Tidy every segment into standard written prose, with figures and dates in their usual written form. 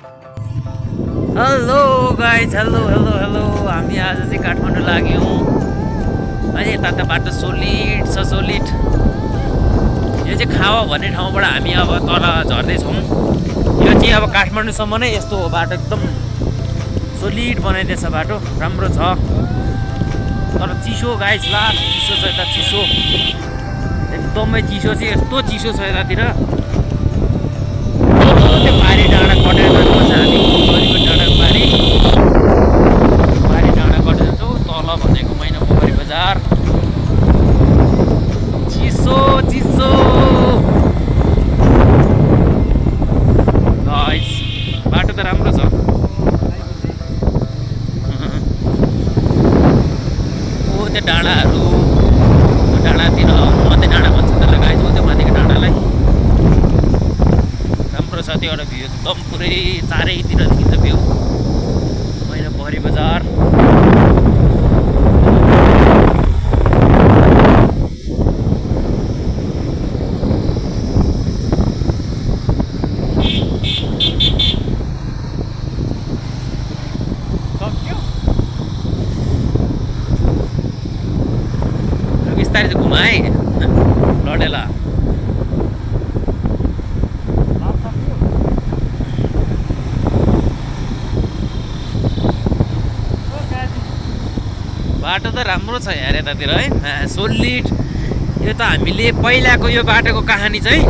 Hello guys, hello hello hello. हामी आज चाहिँ काठमाडौँ लाग्यौँ। अहिले यता त बाटो सोलिड छ, सोलिड। यो चाहिँ खावा भन्ने ठाउँबाट हामी अब तल झर्दैछौँ। यो चाहिँ अब काठमाडौँसम्म नै यस्तो हो बाटो, एकदम सोलिड बनाइदिएछ बाटो, राम्रो छ। तर चिसो गाइज, लास्ट चिसो छ यता, चिसो एकदमै चिसो चाहिँ यस्तो चिसो छ यतातिर। त्यो पारी डाँडा कटेर जानुपर्छ हामी, गरीब डाँडा पारी डाँडा कटेर जान्छौँ। तल भनेको मैना पोखरी बजार। चिसो चिसो गाइस, बाटो त राम्रो छ। त्यो डाँडाहरू, डाँडातिर माथि डाँडा भन्छ त्यसलाई गाइस, त्यो माथिको डाँडालाई राम्रो छ। त्यो एउटा भ्यू एकदम पुरै चारैतिर देखिन्छ भ्यू, मैना पोखरी बजार। बिस्तारै चाहिँ घुमाए लडेला। बाटो त राम्रो छ यार यतातिर है, सोलिड। यो त हामीले पहिलाको यो बाटोको कहानी चाहिँ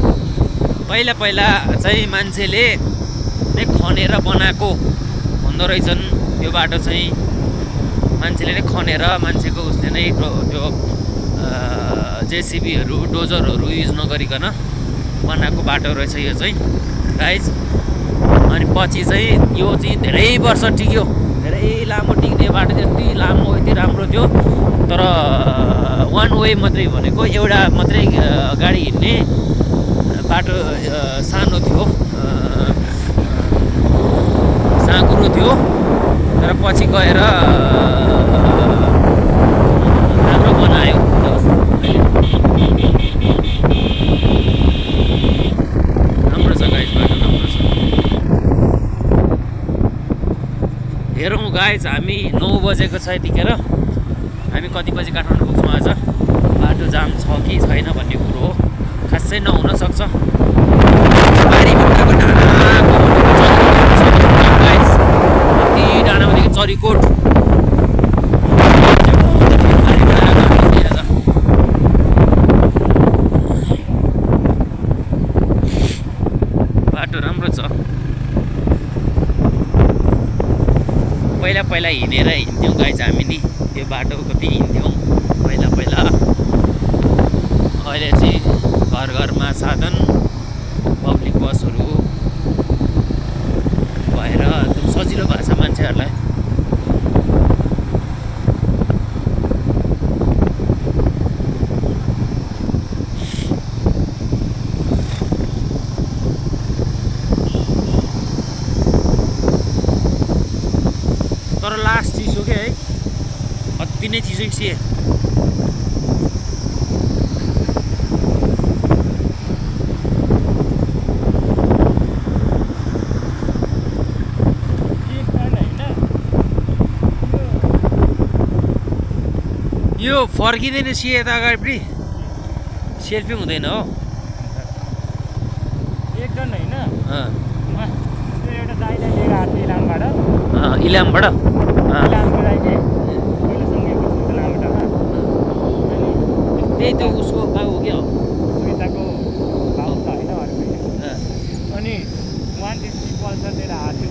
पहिला चाहिँ मान्छेले नै खनेर बनाएको भन्दो रहेछन्। यो बाटो चाहिँ मान्छेले नै खनेर, मान्छेको उसले नै त्यो जेसिबीहरू, डोजरहरू युज नगरिकन बनाएको बाटो रहेछ यो चाहिँ गाइज। अनि पछि चाहिँ यो चाहिँ धेरै वर्ष टिक्यो, धेरै लामो टिक्ने बाटो, यति लामो यति राम्रो थियो। तर वान वे मात्रै भनेको, एउटा मात्रै गाडी हिँड्ने बाटो सानो थियो, साँघुरो थियो। तर पछि गएर राम्रो बनायो। राम्रो छ गाइज, बाटो राम्रो छ। हेरौँ गाइज, हामी 9 बजेको छ यतिखेर। हामी कति बजी काठमाडौँ पुग्छौँ आज? बाटो जाम छ कि छैन भन्ने कुरो हो, खासै नहुन सक्छ। डाँडामादेखि चरीकोट बाटो राम्रो छ। पहिला हिँडेर हिँड्थ्यौँ गाइज हामीले, त्यो बाटो कति हिँड्थ्यौँ पहिला। अहिले चाहिँ घर घरमा साधन, पब्लिक बसहरू भएर एकदम सजिलो भएको छ मान्छेहरूलाई। तर लास्ट चिसो के है, अति नै चिसो कि यो फर्किँदैन सिए त अगाडि सेल्फी हुँदैन हो। एकजना होइन, एउटा दाइलाई लिएर आएको थियो इलामबाट। इलामबाट त्यही त उसको बाबु क्या हो, सुविधाको भाउ त होइन। अनि 150 पल्सर लिएर आएको थियो।